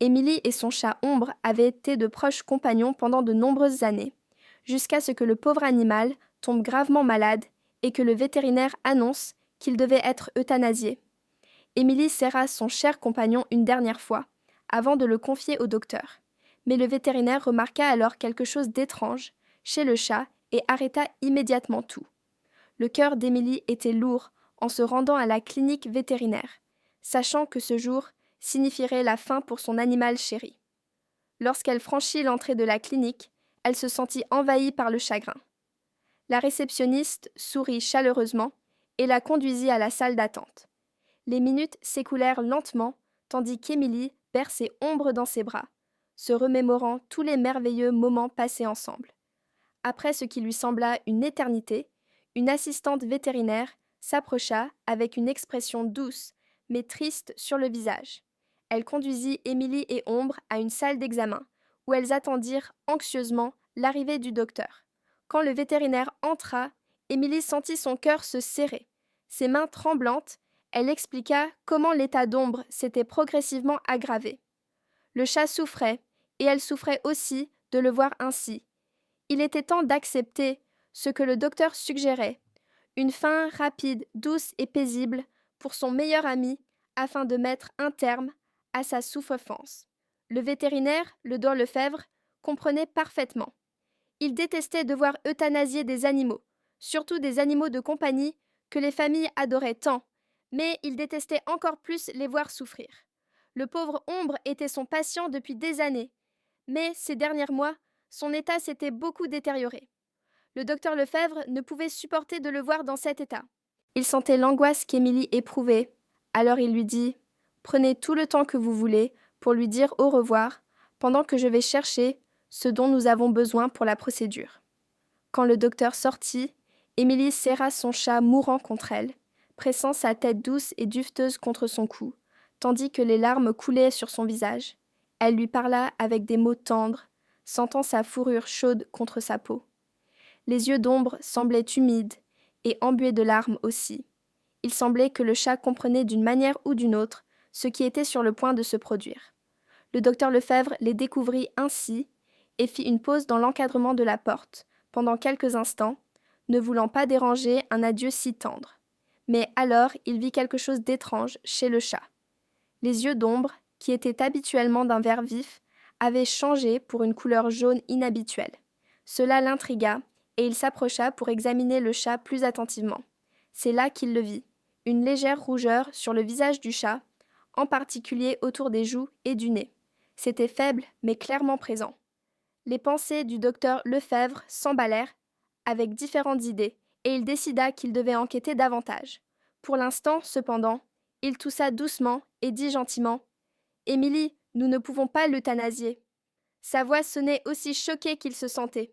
Émilie et son chat Ombre avaient été de proches compagnons pendant de nombreuses années, jusqu'à ce que le pauvre animal tombe gravement malade et que le vétérinaire annonce qu'il devait être euthanasié. Émilie serra son cher compagnon une dernière fois, avant de le confier au docteur. Mais le vétérinaire remarqua alors quelque chose d'étrange chez le chat et arrêta immédiatement tout. Le cœur d'Émilie était lourd en se rendant à la clinique vétérinaire, sachant que ce jour signifierait la fin pour son animal chéri. Lorsqu'elle franchit l'entrée de la clinique, elle se sentit envahie par le chagrin. La réceptionniste sourit chaleureusement et la conduisit à la salle d'attente. Les minutes s'écoulèrent lentement, tandis qu'Émilie berçait Ombre dans ses bras, se remémorant tous les merveilleux moments passés ensemble. Après ce qui lui sembla une éternité, une assistante vétérinaire s'approcha avec une expression douce mais triste sur le visage. Elle conduisit Émilie et Ombre à une salle d'examen, où elles attendirent anxieusement l'arrivée du docteur. Quand le vétérinaire entra, Émilie sentit son cœur se serrer. Ses mains tremblantes, elle expliqua comment l'état d'Ombre s'était progressivement aggravé. Le chat souffrait, et elle souffrait aussi de le voir ainsi. Il était temps d'accepter ce que le docteur suggérait, une fin rapide, douce et paisible pour son meilleur ami, afin de mettre un terme à sa souffrance. Le vétérinaire, le docteur Lefebvre, comprenait parfaitement. Il détestait devoir euthanasier des animaux, surtout des animaux de compagnie que les familles adoraient tant, mais il détestait encore plus les voir souffrir. Le pauvre Ombre était son patient depuis des années, mais ces derniers mois, son état s'était beaucoup détérioré. Le docteur Lefebvre ne pouvait supporter de le voir dans cet état. Il sentait l'angoisse qu'Émilie éprouvait, alors il lui dit « Prenez tout le temps que vous voulez pour lui dire au revoir, pendant que je vais chercher ce dont nous avons besoin pour la procédure. » Quand le docteur sortit, Émilie serra son chat mourant contre elle, pressant sa tête douce et duveteuse contre son cou, tandis que les larmes coulaient sur son visage. Elle lui parla avec des mots tendres, sentant sa fourrure chaude contre sa peau. Les yeux d'Ombre semblaient humides et embués de larmes aussi. Il semblait que le chat comprenait d'une manière ou d'une autre ce qui était sur le point de se produire. Le docteur Lefebvre les découvrit ainsi et fit une pause dans l'encadrement de la porte, pendant quelques instants, ne voulant pas déranger un adieu si tendre. Mais alors il vit quelque chose d'étrange chez le chat. Les yeux d'Ombre, qui étaient habituellement d'un vert vif, avaient changé pour une couleur jaune inhabituelle. Cela l'intrigua, et il s'approcha pour examiner le chat plus attentivement. C'est là qu'il le vit, une légère rougeur sur le visage du chat, en particulier autour des joues et du nez. C'était faible, mais clairement présent. Les pensées du docteur Lefebvre s'emballèrent avec différentes idées, et il décida qu'il devait enquêter davantage. Pour l'instant, cependant, il toussa doucement et dit gentiment « Émilie, nous ne pouvons pas l'euthanasier. » Sa voix sonnait aussi choquée qu'il se sentait.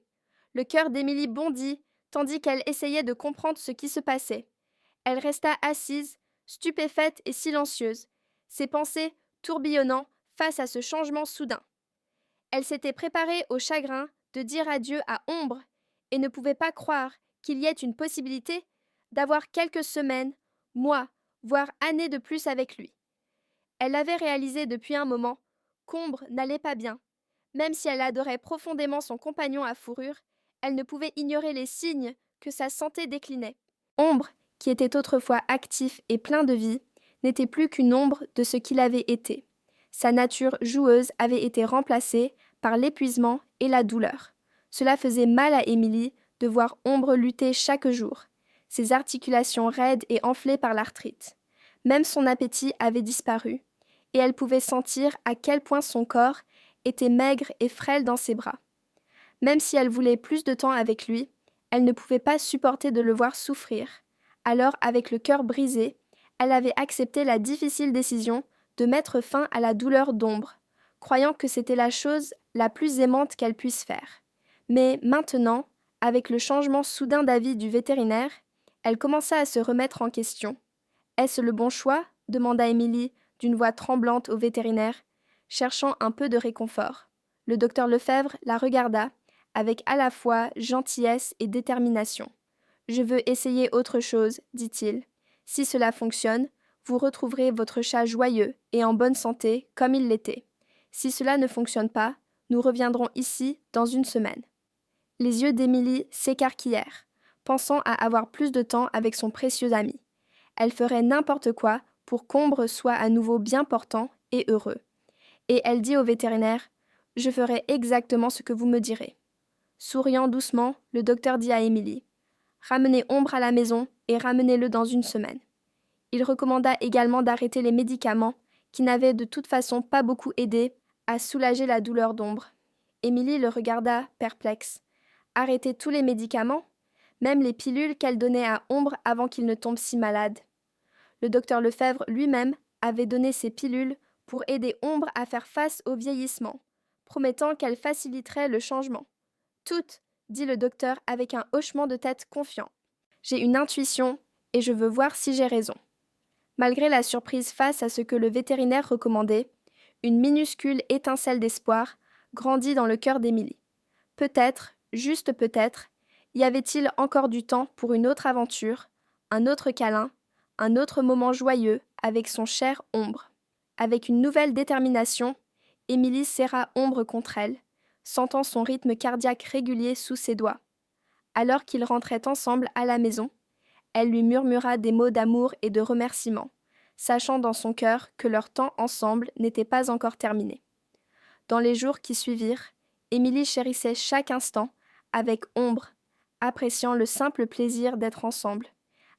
Le cœur d'Émilie bondit, tandis qu'elle essayait de comprendre ce qui se passait. Elle resta assise, stupéfaite et silencieuse, ses pensées tourbillonnant face à ce changement soudain. Elle s'était préparée au chagrin de dire adieu à Ombre et ne pouvait pas croire qu'il y ait une possibilité d'avoir quelques semaines, mois, voire années de plus avec lui. Elle avait réalisé depuis un moment qu'Ombre n'allait pas bien. Même si elle adorait profondément son compagnon à fourrure, elle ne pouvait ignorer les signes que sa santé déclinait. Ombre, qui était autrefois actif et plein de vie, n'était plus qu'une ombre de ce qu'il avait été. Sa nature joueuse avait été remplacée par l'épuisement et la douleur. Cela faisait mal à Émilie de voir Ombre lutter chaque jour, ses articulations raides et enflées par l'arthrite. Même son appétit avait disparu, et elle pouvait sentir à quel point son corps était maigre et frêle dans ses bras. Même si elle voulait plus de temps avec lui, elle ne pouvait pas supporter de le voir souffrir. Alors, avec le cœur brisé, elle avait accepté la difficile décision de mettre fin à la douleur d'Ombre, croyant que c'était la chose la plus aimante qu'elle puisse faire. Mais maintenant, avec le changement soudain d'avis du vétérinaire, elle commença à se remettre en question. « Est-ce le bon choix ?» demanda Émilie d'une voix tremblante au vétérinaire, cherchant un peu de réconfort. Le docteur Lefebvre la regarda, avec à la fois gentillesse et détermination. « Je veux essayer autre chose, dit-il. Si cela fonctionne, vous retrouverez votre chat joyeux et en bonne santé, comme il l'était. Si cela ne fonctionne pas, nous reviendrons ici dans une semaine. » Les yeux d'Émilie s'écarquillèrent, pensant à avoir plus de temps avec son précieux ami. Elle ferait n'importe quoi pour qu'Ombre soit à nouveau bien portant et heureux. Et elle dit au vétérinaire « Je ferai exactement ce que vous me direz. » Souriant doucement, le docteur dit à Émilie « Ramenez Ombre à la maison et ramenez-le dans une semaine. » Il recommanda également d'arrêter les médicaments qui n'avaient de toute façon pas beaucoup aidé à soulager la douleur d'Ombre. Émilie le regarda perplexe. Arrêter tous les médicaments, même les pilules qu'elle donnait à Ombre avant qu'il ne tombe si malade. Le docteur Lefebvre lui-même avait donné ces pilules pour aider Ombre à faire face au vieillissement, promettant qu'elle faciliterait le changement. « Toutes, » dit le docteur avec un hochement de tête confiant. « J'ai une intuition et je veux voir si j'ai raison. » Malgré la surprise face à ce que le vétérinaire recommandait, une minuscule étincelle d'espoir grandit dans le cœur d'Émilie. Peut-être, juste peut-être, y avait-il encore du temps pour une autre aventure, un autre câlin, un autre moment joyeux avec son cher Ombre. Avec une nouvelle détermination, Émilie serra Ombre contre elle, sentant son rythme cardiaque régulier sous ses doigts. Alors qu'ils rentraient ensemble à la maison, elle lui murmura des mots d'amour et de remerciement, sachant dans son cœur que leur temps ensemble n'était pas encore terminé. Dans les jours qui suivirent, Émilie chérissait chaque instant avec Ombre, appréciant le simple plaisir d'être ensemble.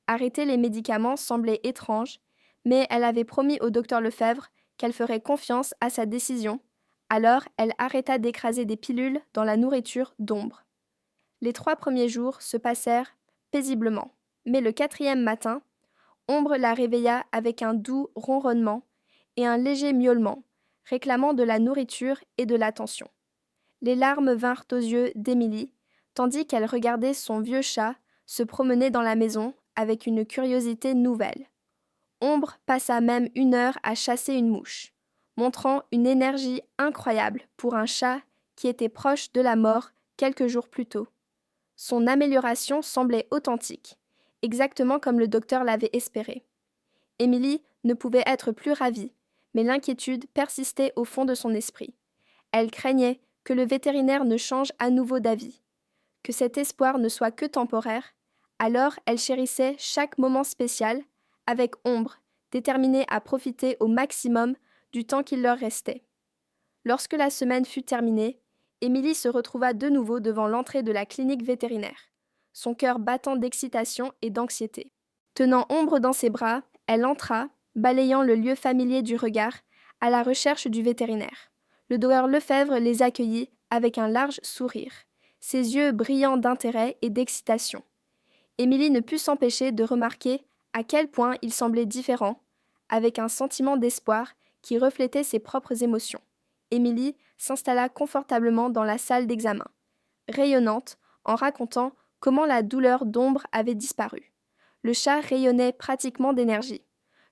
Arrêter les médicaments semblait étrange, mais elle avait promis au docteur Lefebvre qu'elle ferait confiance à sa décision. Alors elle arrêta d'écraser des pilules dans la nourriture d'Ombre. Les 3 premiers jours se passèrent paisiblement, mais le 4e matin, Ombre la réveilla avec un doux ronronnement et un léger miaulement, réclamant de la nourriture et de l'attention. Les larmes vinrent aux yeux d'Émilie, tandis qu'elle regardait son vieux chat se promener dans la maison avec une curiosité nouvelle. Ombre passa même 1 heure à chasser une mouche, montrant une énergie incroyable pour un chat qui était proche de la mort quelques jours plus tôt. Son amélioration semblait authentique, exactement comme le docteur l'avait espéré. Émilie ne pouvait être plus ravie, mais l'inquiétude persistait au fond de son esprit. Elle craignait que le vétérinaire ne change à nouveau d'avis, que cet espoir ne soit que temporaire. Alors elle chérissait chaque moment spécial avec Ombre, déterminée à profiter au maximum du temps qu'il leur restait. Lorsque la semaine fut terminée, Émilie se retrouva de nouveau devant l'entrée de la clinique vétérinaire, son cœur battant d'excitation et d'anxiété. Tenant Ombre dans ses bras, elle entra, balayant le lieu familier du regard, à la recherche du vétérinaire. Le docteur Lefebvre les accueillit avec un large sourire, ses yeux brillants d'intérêt et d'excitation. Émilie ne put s'empêcher de remarquer à quel point il semblait différent, avec un sentiment d'espoir qui reflétait ses propres émotions. Émilie s'installa confortablement dans la salle d'examen, rayonnante, en racontant comment la douleur d'Ombre avait disparu. Le chat rayonnait pratiquement d'énergie.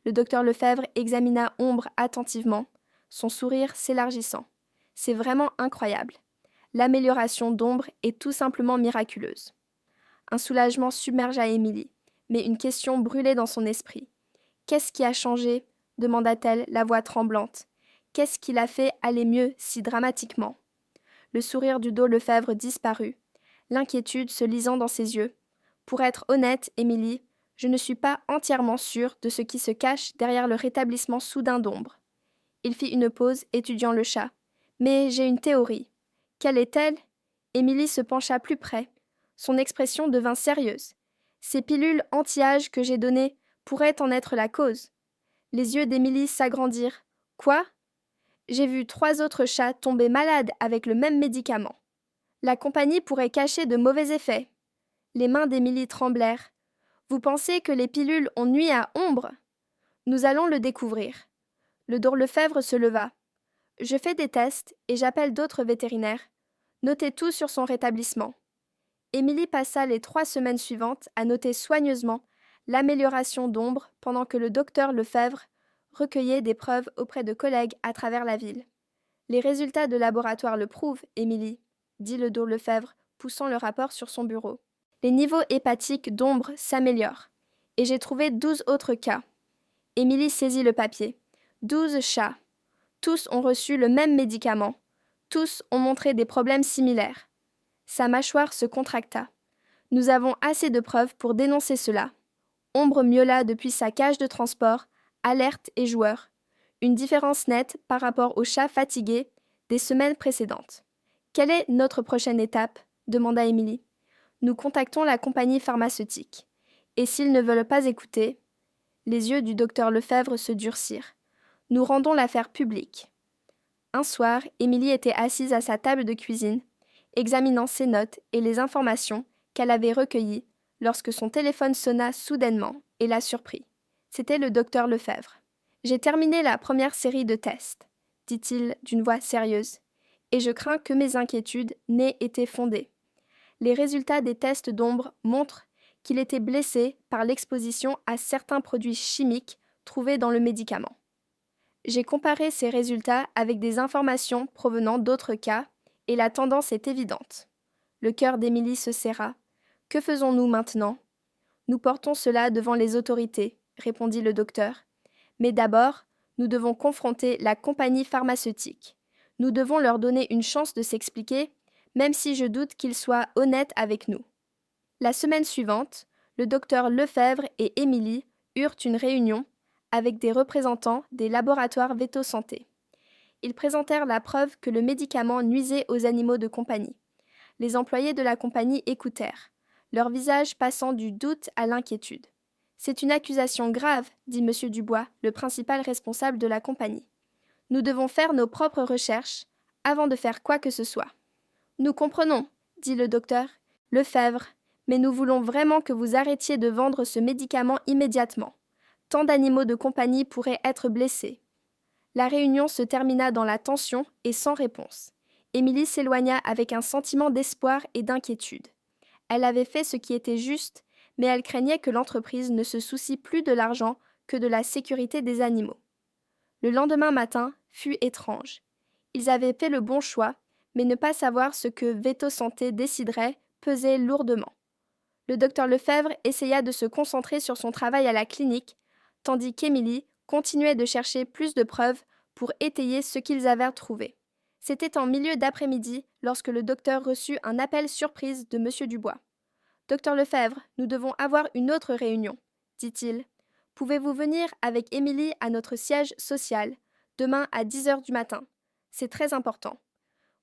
Le docteur Lefebvre examina Ombre attentivement, son sourire s'élargissant. « C'est vraiment incroyable. L'amélioration d'Ombre est tout simplement miraculeuse. » Un soulagement submergea Émilie, mais une question brûlait dans son esprit. « Qu'est-ce qui a changé ?» demanda-t-elle, la voix tremblante. « Qu'est-ce qui l'a fait aller mieux si dramatiquement ?» Le sourire du dos Lefebvre disparut, l'inquiétude se lisant dans ses yeux. « Pour être honnête, Émilie, je ne suis pas entièrement sûre de ce qui se cache derrière le rétablissement soudain d'Ombre. » Il fit une pause, étudiant le chat. « Mais j'ai une théorie. » « Quelle est-elle » Émilie se pencha plus près. Son expression devint sérieuse. « Ces pilules anti-âge que j'ai données pourraient en être la cause. » Les yeux d'Émilie s'agrandirent. « Quoi ?» J'ai vu 3 autres chats tomber malades avec le même médicament. La compagnie pourrait cacher de mauvais effets. Les mains d'Émilie tremblèrent. « Vous pensez que les pilules ont nui à Ombre ?» Nous allons le découvrir. Le docteur Lefebvre se leva. « Je fais des tests et j'appelle d'autres vétérinaires. Notez tout sur son rétablissement. » Émilie passa les 3 semaines suivantes à noter soigneusement l'amélioration d'Ombre pendant que le docteur Lefebvre recueillait des preuves auprès de collègues à travers la ville. « Les résultats de laboratoire le prouvent, Émilie, » dit le docteur Lefebvre, poussant le rapport sur son bureau. « Les niveaux hépatiques d'Ombre s'améliorent. Et j'ai trouvé 12 autres cas. » Émilie saisit le papier. 12 chats. Tous ont reçu le même médicament. Tous ont montré des problèmes similaires. Sa mâchoire se contracta. Nous avons assez de preuves pour dénoncer cela. Ombre miaula depuis sa cage de transport, alerte et joueur. Une différence nette par rapport au chat fatigué des semaines précédentes. Quelle est notre prochaine étape ? Demanda Émilie. Nous contactons la compagnie pharmaceutique. Et s'ils ne veulent pas écouter, les yeux du docteur Lefebvre se durcirent. Nous rendons l'affaire publique. Un soir, Émilie était assise à sa table de cuisine, examinant ses notes et les informations qu'elle avait recueillies lorsque son téléphone sonna soudainement et la surprit. C'était le docteur Lefebvre. « J'ai terminé la première série de tests, dit-il d'une voix sérieuse, et je crains que mes inquiétudes n'aient été fondées. Les résultats des tests d'ombre montrent qu'il était blessé par l'exposition à certains produits chimiques trouvés dans le médicament. J'ai comparé ces résultats avec des informations provenant d'autres cas et la tendance est évidente. » Le cœur d'Émilie se serra. « Que faisons-nous maintenant ? » ?»« Nous portons cela devant les autorités, » répondit le docteur. « Mais d'abord, nous devons confronter la compagnie pharmaceutique. Nous devons leur donner une chance de s'expliquer, même si je doute qu'ils soient honnêtes avec nous. » La semaine suivante, le docteur Lefebvre et Émilie eurent une réunion avec des représentants des laboratoires Veto Santé. Ils présentèrent la preuve que le médicament nuisait aux animaux de compagnie. Les employés de la compagnie écoutèrent, leur visage passant du doute à l'inquiétude. « C'est une accusation grave, dit M. Dubois, le principal responsable de la compagnie. Nous devons faire nos propres recherches avant de faire quoi que ce soit. »« Nous comprenons, dit le docteur Lefebvre, mais nous voulons vraiment que vous arrêtiez de vendre ce médicament immédiatement. Tant d'animaux de compagnie pourraient être blessés. » La réunion se termina dans la tension et sans réponse. Émilie s'éloigna avec un sentiment d'espoir et d'inquiétude. Elle avait fait ce qui était juste, mais elle craignait que l'entreprise ne se soucie plus de l'argent que de la sécurité des animaux. Le lendemain matin fut étrange. Ils avaient fait le bon choix, mais ne pas savoir ce que Veto Santé déciderait pesait lourdement. Le docteur Lefebvre essaya de se concentrer sur son travail à la clinique, tandis qu'Émilie continuait de chercher plus de preuves pour étayer ce qu'ils avaient trouvé. C'était en milieu d'après-midi lorsque le docteur reçut un appel surprise de M. Dubois. « Docteur Lefebvre, nous devons avoir une autre réunion, » dit-il. « Pouvez-vous venir avec Émilie à notre siège social, demain à 10h du matin? C'est très important. »«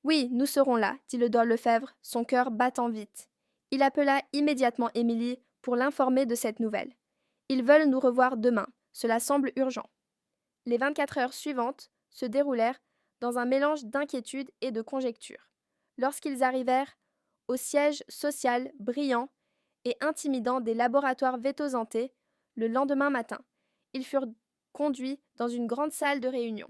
Oui, nous serons là, » dit le docteur Lefebvre, son cœur battant vite. Il appela immédiatement Émilie pour l'informer de cette nouvelle. « Ils veulent nous revoir demain. Cela semble urgent. » Les 24 heures suivantes se déroulèrent dans un mélange d'inquiétude et de conjectures. Lorsqu'ils arrivèrent au siège social brillant et intimidant des laboratoires Veto Santé, le lendemain matin, ils furent conduits dans une grande salle de réunion.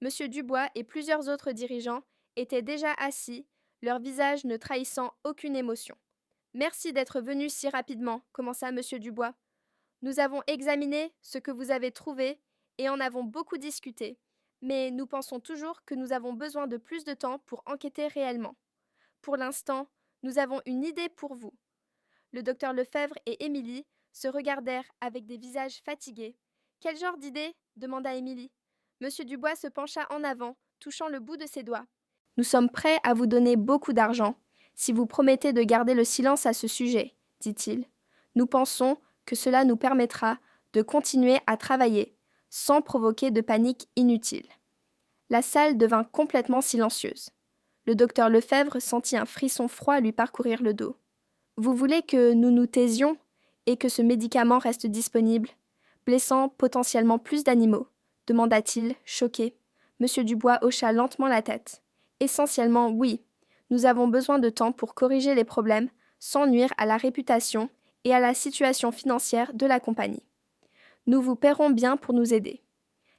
M. Dubois et plusieurs autres dirigeants étaient déjà assis, leurs visages ne trahissant aucune émotion. « Merci d'être venu si rapidement, » commença M. Dubois. « Nous avons examiné ce que vous avez trouvé et en avons beaucoup discuté, mais nous pensons toujours que nous avons besoin de plus de temps pour enquêter réellement. Pour l'instant, nous avons une idée pour vous. » Le docteur Lefebvre et Émilie se regardèrent avec des visages fatigués. « Quel genre d'idée ?» demanda Émilie. M. Dubois se pencha en avant, touchant le bout de ses doigts. « Nous sommes prêts à vous donner beaucoup d'argent, si vous promettez de garder le silence à ce sujet, » dit-il. « Nous pensons que cela nous permettra de continuer à travailler, sans provoquer de panique inutile. » La salle devint complètement silencieuse. Le docteur Lefebvre sentit un frisson froid lui parcourir le dos. « Vous voulez que nous nous taisions et que ce médicament reste disponible, blessant potentiellement plus d'animaux ?» demanda-t-il, choqué. M. Dubois hocha lentement la tête. « Essentiellement, oui. Nous avons besoin de temps pour corriger les problèmes sans nuire à la réputation et à la situation financière de la compagnie. Nous vous paierons bien pour nous aider. »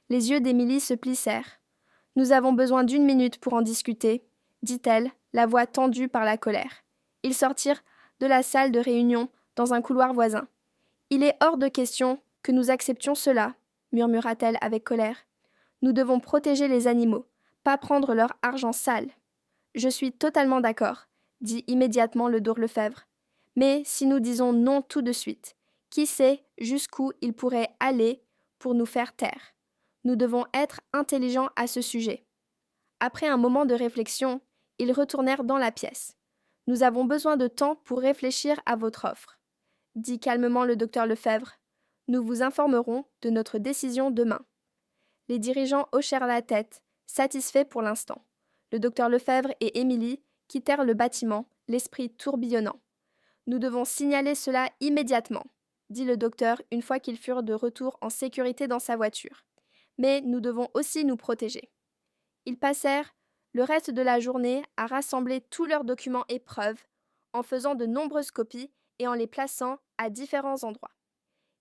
Les yeux d'Émilie se plissèrent. « Nous avons besoin d'1 minute pour en discuter, » dit-elle, la voix tendue par la colère. Ils sortirent de la salle de réunion dans un couloir voisin. « Il est hors de question que nous acceptions cela, » murmura-t-elle avec colère. « Nous devons protéger les animaux, pas prendre leur argent sale. »« Je suis totalement d'accord, » dit immédiatement le docteur Lefebvre. « Mais si nous disons non tout de suite, qui sait jusqu'où il pourrait aller pour nous faire taire. Nous devons être intelligents à ce sujet. Après un moment de réflexion, ils retournèrent dans la pièce. Nous avons besoin de temps pour réfléchir à votre offre, dit calmement le docteur Lefebvre. Nous vous informerons de notre décision demain. Les dirigeants hochèrent la tête, satisfaits pour l'instant. Le docteur Lefebvre et Émilie quittèrent le bâtiment, l'esprit tourbillonnant. Nous devons signaler cela immédiatement, dit le docteur une fois qu'ils furent de retour en sécurité dans sa voiture. Mais nous devons aussi nous protéger. Ils passèrent le reste de la journée à rassembler tous leurs documents et preuves, en faisant de nombreuses copies et en les plaçant à différents endroits.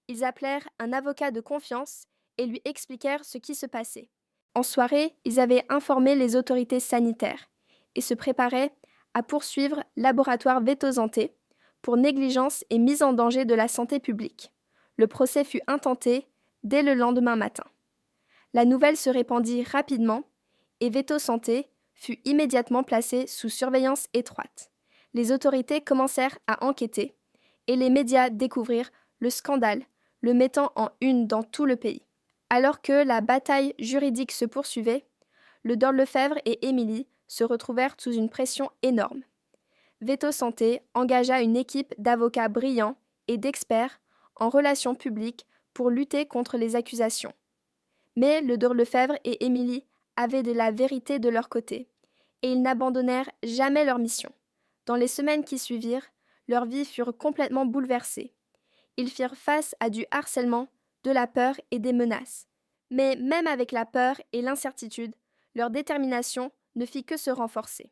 Ils appelèrent un avocat de confiance et lui expliquèrent ce qui se passait. En soirée, ils avaient informé les autorités sanitaires et se préparaient à poursuivre Laboratoire Vetozanté pour négligence et mise en danger de la santé publique. Le procès fut intenté dès le lendemain matin. La nouvelle se répandit rapidement et Vetozanté fut immédiatement placé sous surveillance étroite. Les autorités commencèrent à enquêter et les médias découvrirent le scandale, le mettant en une dans tout le pays. Alors que la bataille juridique se poursuivait, le Dr Lefebvre et Émilie se retrouvèrent sous une pression énorme. Vetozanté engagea une équipe d'avocats brillants et d'experts en relations publiques pour lutter contre les accusations. Mais le Dr Lefebvre et Émilie avaient de la vérité de leur côté, et ils n'abandonnèrent jamais leur mission. Dans les semaines qui suivirent, leurs vies furent complètement bouleversées. Ils firent face à du harcèlement, de la peur et des menaces. Mais même avec la peur et l'incertitude, leur détermination ne fit que se renforcer.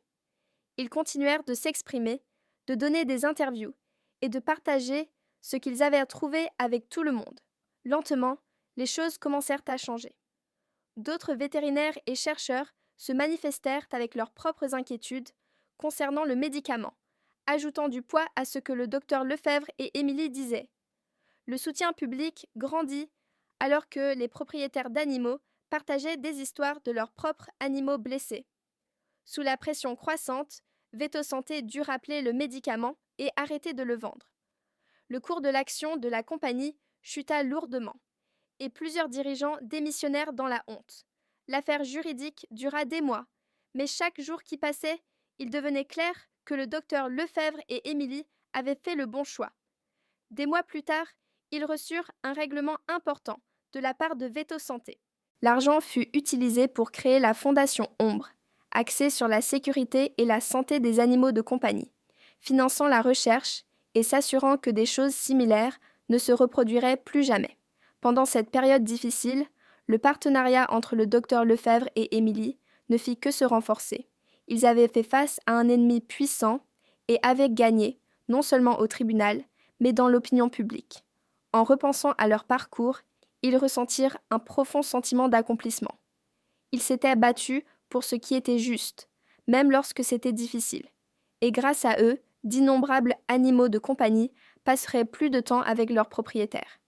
Ils continuèrent de s'exprimer, de donner des interviews et de partager ce qu'ils avaient trouvé avec tout le monde. Lentement, les choses commencèrent à changer. D'autres vétérinaires et chercheurs se manifestèrent avec leurs propres inquiétudes concernant le médicament, ajoutant du poids à ce que le docteur Lefebvre et Émilie disaient. Le soutien public grandit alors que les propriétaires d'animaux partageaient des histoires de leurs propres animaux blessés. Sous la pression croissante, Vetozanté dut rappeler le médicament et arrêter de le vendre. Le cours de l'action de la compagnie chuta lourdement, et plusieurs dirigeants démissionnèrent dans la honte. L'affaire juridique dura des mois, mais chaque jour qui passait, il devenait clair que le docteur Lefebvre et Émilie avaient fait le bon choix. Des mois plus tard, ils reçurent un règlement important de la part de Vetozanté. L'argent fut utilisé pour créer la Fondation Ombre, axée sur la sécurité et la santé des animaux de compagnie, finançant la recherche et s'assurant que des choses similaires ne se reproduiraient plus jamais. Pendant cette période difficile, le partenariat entre le docteur Lefebvre et Émilie ne fit que se renforcer. Ils avaient fait face à un ennemi puissant et avaient gagné, non seulement au tribunal, mais dans l'opinion publique. En repensant à leur parcours, ils ressentirent un profond sentiment d'accomplissement. Ils s'étaient battus pour ce qui était juste, même lorsque c'était difficile. Et grâce à eux, d'innombrables animaux de compagnie passeraient plus de temps avec leurs propriétaires.